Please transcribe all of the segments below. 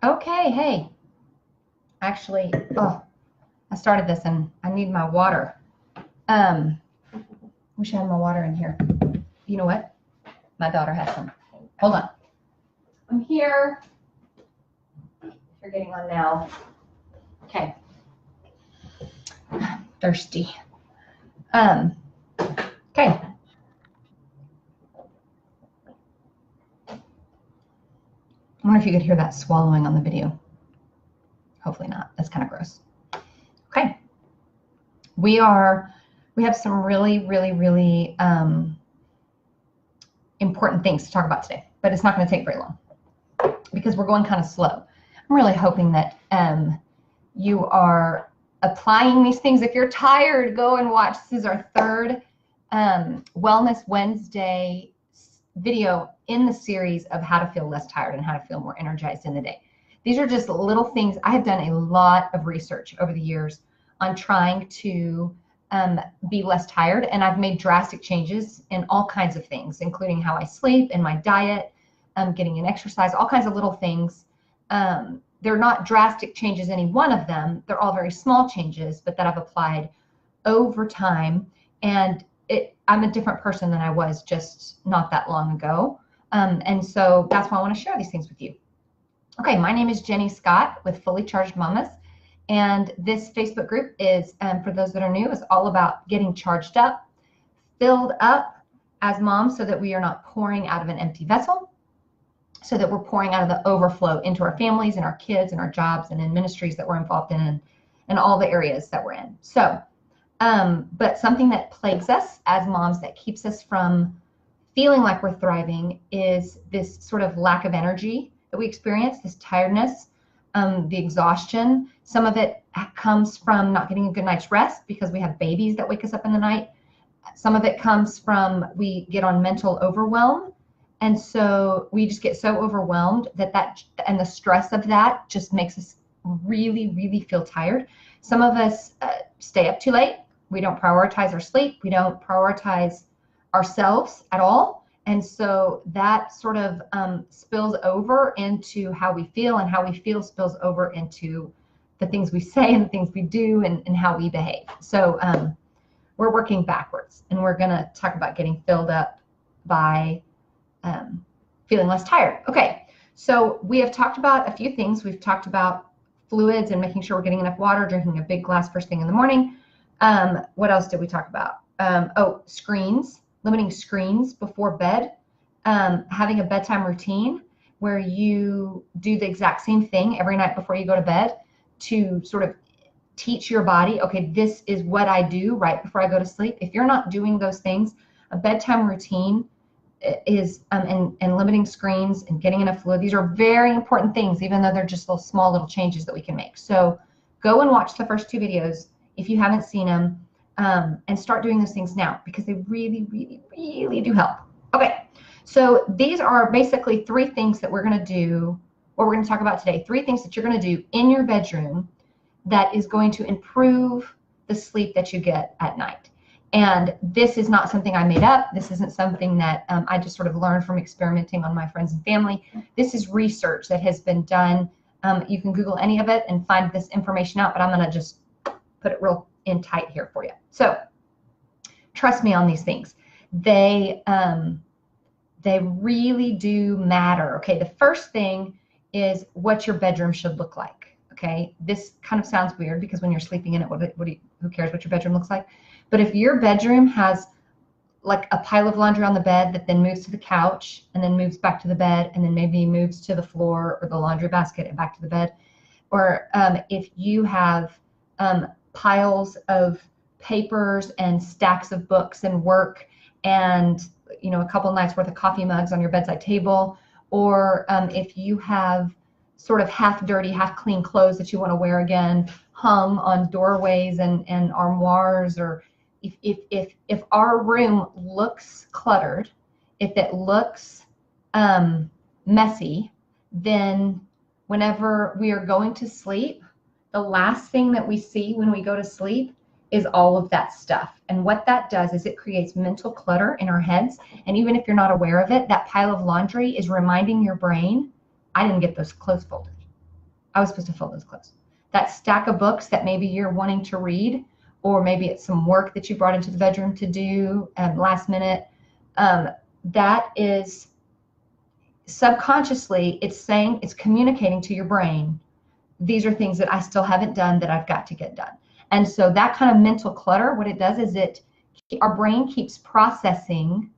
Okay, hey. Actually, I started this and I need my water. Wish I had my water in here. You know what? My daughter has some. Hold on. I'm here. You're getting on now. Okay. Thirsty. Okay. I wonder if you could hear that swallowing on the video. Hopefully not. That's kind of gross. Okay. We have some really important things to talk about today, but it's not going to take very long because we're going kind of slow. I'm really hoping that you are applying these things. If you're tired, go and watch. This is our third Wellness Wednesday video in the series of how to feel less tired and how to feel more energized in the day. These are just little things. I have done a lot of research over the years on trying to be less tired, and I've made drastic changes in all kinds of things, including how I sleep and my diet, getting in exercise, all kinds of little things. They're not drastic changes, any one of them. They're all very small changes, but that I've applied over time. And I'm a different person than I was just not that long ago. And so that's why I want to share these things with you. Okay, my name is Jenny Scott with Fully Charged Mamas. And this Facebook group is, for those that are new, is all about getting charged up, filled up as moms so that we are not pouring out of an empty vessel, so that we're pouring out of the overflow into our families and our kids and our jobs and in ministries that we're involved in and all the areas that we're in. So, but something that plagues us as moms that keeps us from feeling like we're thriving is this sort of lack of energy that we experience, this tiredness, the exhaustion. Some of it comes from not getting a good night's rest because we have babies that wake us up in the night. Some of it comes from we get on mental overwhelm. And so we just get so overwhelmed that and the stress of that just makes us really feel tired. Some of us stay up too late. We don't prioritize our sleep. We don't prioritize ourselves at all. And so that sort of spills over into how we feel, and how we feel spills over into the things we say and the things we do and how we behave. So we're working backwards, and we're going to talk about getting filled up by feeling less tired. Okay, so we have talked about a few things. We've talked about fluids and making sure we're getting enough water, drinking a big glass first thing in the morning. What else did we talk about? Screens. Limiting screens before bed, having a bedtime routine where you do the exact same thing every night before you go to bed to sort of teach your body, okay, this is what I do right before I go to sleep. If you're not doing those things, a bedtime routine is, and limiting screens and getting enough fluid, these are very important things, even though they're just small little changes that we can make. So go and watch the first two videos if you haven't seen them. And start doing those things now because they really do help. Okay, so these are basically three things that we're going to do, or we're going to talk about today. Three things that you're going to do in your bedroom that is going to improve the sleep that you get at night. And this is not something I made up. This isn't something that I just sort of learned from experimenting on my friends and family. This is research that has been done. You can Google any of it and find this information out, but I'm going to just put it real in tight here for you. So trust me on these things. They really do matter. Okay, the first thing is what your bedroom should look like. Okay, this kind of sounds weird because when you're sleeping in it, who cares what your bedroom looks like? But if your bedroom has like a pile of laundry on the bed that then moves to the couch and then moves back to the bed and then maybe moves to the floor or the laundry basket and back to the bed, or if you have piles of papers and stacks of books and work and a couple nights worth of coffee mugs on your bedside table, or if you have sort of half dirty, half clean clothes that you want to wear again hung on doorways and armoires, or if our room looks cluttered, if it looks messy, then whenever we are going to sleep, the last thing that we see when we go to sleep is all of that stuff. And what that does is it creates mental clutter in our heads. And even if you're not aware of it, that pile of laundry is reminding your brain, I didn't get those clothes folded. I was supposed to fold those clothes. That stack of books that maybe you're wanting to read, or maybe it's some work that you brought into the bedroom to do last minute, that is subconsciously, it's communicating to your brain, these are things that I still haven't done that I've got to get done. And so that kind of mental clutter, what it does is our brain keeps processing.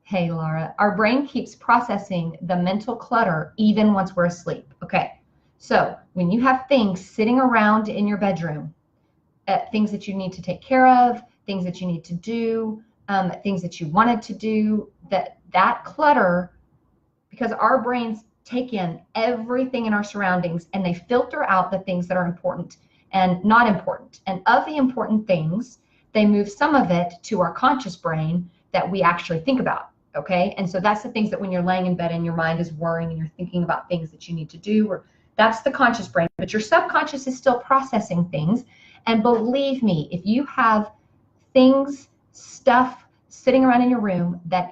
Hey, Laura, our brain keeps processing the mental clutter even once we're asleep. Okay. So when you have things sitting around in your bedroom, things that you need to take care of, things that you need to do, things that you wanted to do, that clutter, because our brains take in everything in our surroundings and they filter out the things that are important and not important. And of the important things, they move some of it to our conscious brain that we actually think about. Okay. And so that's the things that when you're laying in bed and your mind is worrying and you're thinking about things that you need to do, or that's the conscious brain, but your subconscious is still processing things. And believe me, if you have things, stuff sitting around in your room that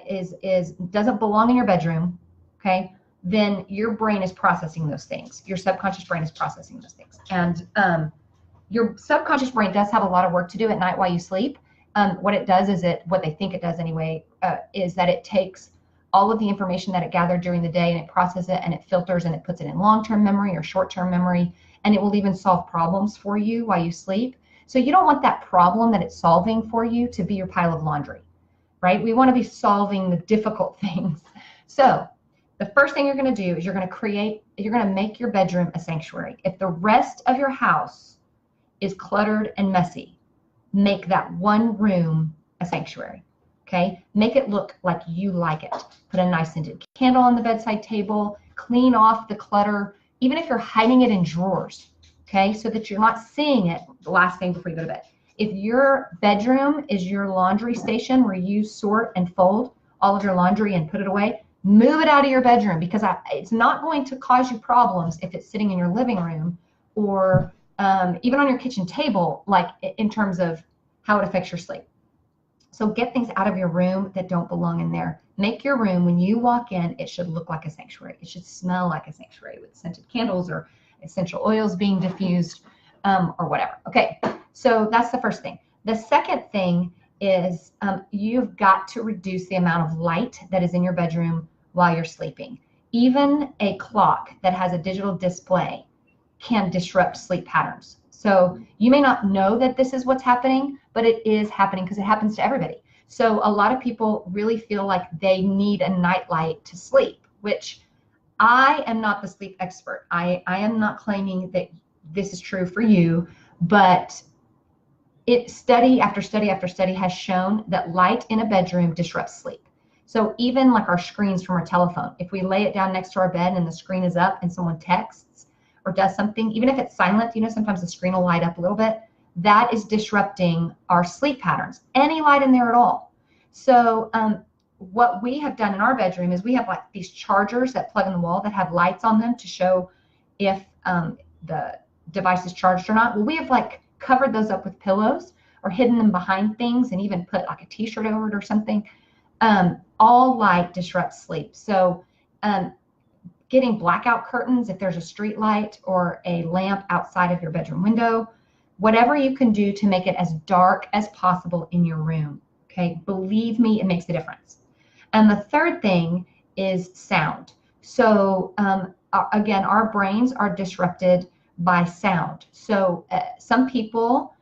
doesn't belong in your bedroom, okay, then your brain is processing those things. Your subconscious brain is processing those things. And your subconscious brain does have a lot of work to do at night while you sleep. What it does is what they think it does anyway, is that it takes all of the information that it gathered during the day and it processes it and it filters and it puts it in long-term memory or short-term memory, and it will even solve problems for you while you sleep. So you don't want that problem that it's solving for you to be your pile of laundry, right? We want to be solving the difficult things. So the first thing you're going to do is you're going to make your bedroom a sanctuary. If the rest of your house is cluttered and messy, make that one room a sanctuary. Okay, make it look like you like it. Put a nice scented candle on the bedside table, clean off the clutter, even if you're hiding it in drawers, okay, so that you're not seeing it the last thing before you go to bed. If your bedroom is your laundry station where you sort and fold all of your laundry and put it away, move it out of your bedroom, because it's not going to cause you problems if it's sitting in your living room or even on your kitchen table, like in terms of how it affects your sleep. So get things out of your room that don't belong in there. Make your room, when you walk in, it should look like a sanctuary. It should smell like a sanctuary with scented candles or essential oils being diffused or whatever. Okay, so that's the first thing. The second thing is you've got to reduce the amount of light that is in your bedroom while you're sleeping. Even a clock that has a digital display can disrupt sleep patterns. So you may not know that this is what's happening, but it is happening because it happens to everybody. So a lot of people really feel like they need a nightlight to sleep, which I am not the sleep expert. I am not claiming that this is true for you, but study after study after study has shown that light in a bedroom disrupts sleep. So even like our screens from our telephone, if we lay it down next to our bed and the screen is up and someone texts or does something, even if it's silent, sometimes the screen will light up a little bit. That is disrupting our sleep patterns. Any light in there at all. So what we have done in our bedroom is we have like these chargers that plug in the wall that have lights on them to show if the device is charged or not. Well, we have like covered those up with pillows or hidden them behind things and even put like a t-shirt over it or something. All light disrupts sleep. So getting blackout curtains, if there's a street light or a lamp outside of your bedroom window, whatever you can do to make it as dark as possible in your room. Okay, believe me, it makes a difference. And the third thing is sound. So again, our brains are disrupted by sound. So some people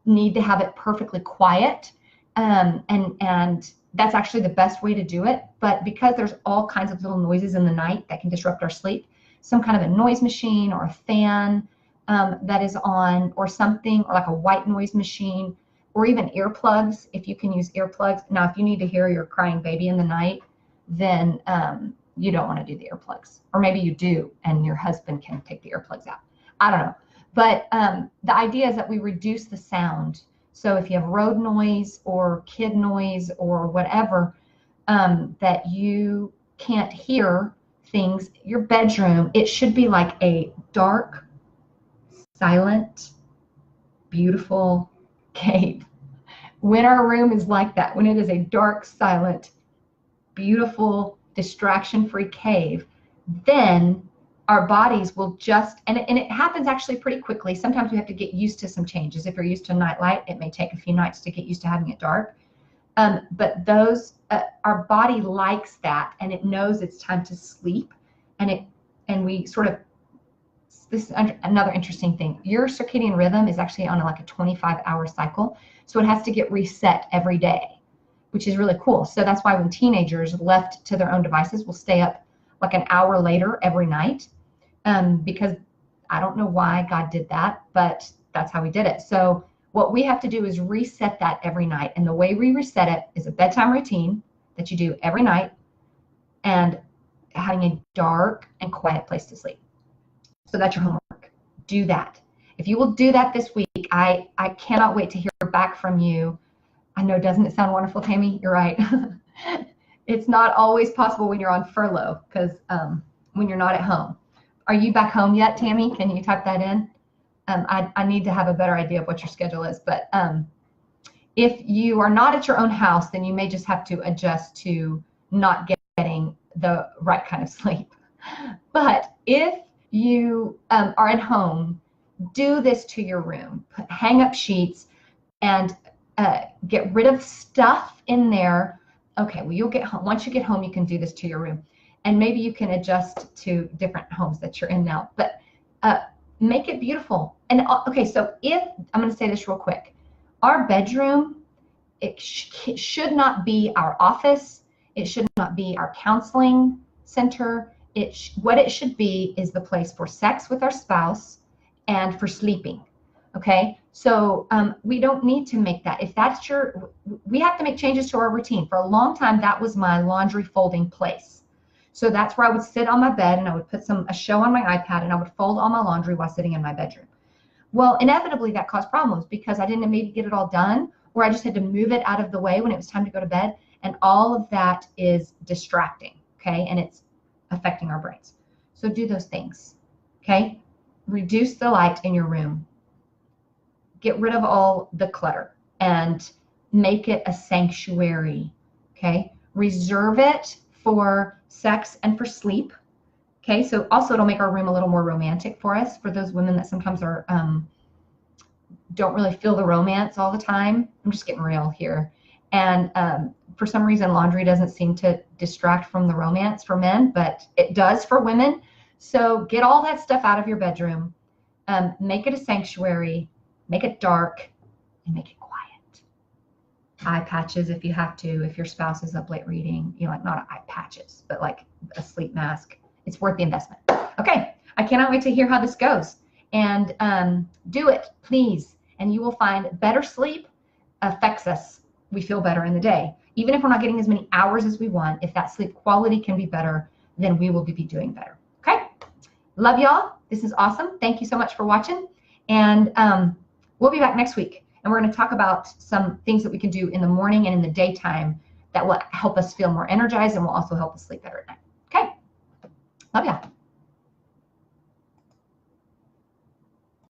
need to have it perfectly quiet, and that's actually the best way to do it. But because there's all kinds of little noises in the night that can disrupt our sleep, some kind of a noise machine or a fan that is on, or something, or like a white noise machine, or even earplugs, if you can use earplugs. Now, if you need to hear your crying baby in the night, then you don't want to do the earplugs. Or maybe you do, and your husband can take the earplugs out. I don't know. But the idea is that we reduce the sound. So if you have road noise or kid noise or whatever, that you can't hear things, your bedroom, it should be like a dark, silent, beautiful cave. When our room is like that, when it is a dark, silent, beautiful, distraction-free cave, then our bodies will just, and it happens actually pretty quickly. Sometimes we have to get used to some changes. If you're used to night light, it may take a few nights to get used to having it dark. But our body likes that, and it knows it's time to sleep. And we sort of, this is another interesting thing. Your circadian rhythm is actually on like a 25-hour cycle. So it has to get reset every day, which is really cool. So that's why when teenagers left to their own devices will stay up like an hour later every night, because I don't know why God did that, but that's how he did it. So what we have to do is reset that every night. And the way we reset it is a bedtime routine that you do every night and having a dark and quiet place to sleep. So that's your homework. Do that. If you will do that this week, I cannot wait to hear back from you. I know, doesn't it sound wonderful, Tammy? You're right. It's not always possible when you're on furlough, because when you're not at home. Are you back home yet, Tammy? Can you type that in? I need to have a better idea of what your schedule is. But if you are not at your own house, then you may just have to adjust to not getting the right kind of sleep. But if you are at home, do this to your room. Hang up sheets and get rid of stuff in there. Okay, well, you'll get home. Once you get home, you can do this to your room. And maybe you can adjust to different homes that you're in now. But make it beautiful. And okay, so I'm going to say this real quick. Our bedroom, it should not be our office. It should not be our counseling center. What it should be is the place for sex with our spouse and for sleeping. Okay, so we don't need to make that. If that's we have to make changes to our routine. For a long time, that was my laundry folding place. So that's where I would sit on my bed and I would put a show on my iPad and I would fold all my laundry while sitting in my bedroom. Well, inevitably that caused problems because I didn't maybe get it all done, or I just had to move it out of the way when it was time to go to bed. And all of that is distracting, okay? And it's affecting our brains. So do those things, okay? Reduce the light in your room. Get rid of all the clutter and make it a sanctuary, okay? Reserve it for sex and for sleep, okay? So also it'll make our room a little more romantic for us, for those women that sometimes are don't really feel the romance all the time. I'm just getting real here. And for some reason, laundry doesn't seem to distract from the romance for men, but it does for women. So get all that stuff out of your bedroom, make it a sanctuary, make it dark, and make it quiet. Eye patches if you have to, if your spouse is up late reading, like not eye patches, but like a sleep mask. It's worth the investment. Okay, I cannot wait to hear how this goes. And do it, please. And you will find better sleep affects us. We feel better in the day. Even if we're not getting as many hours as we want, if that sleep quality can be better, then we will be doing better. Okay? Love y'all. This is awesome. Thank you so much for watching. And we'll be back next week. And we're going to talk about some things that we can do in the morning and in the daytime that will help us feel more energized and will also help us sleep better at night. Okay? Love y'all.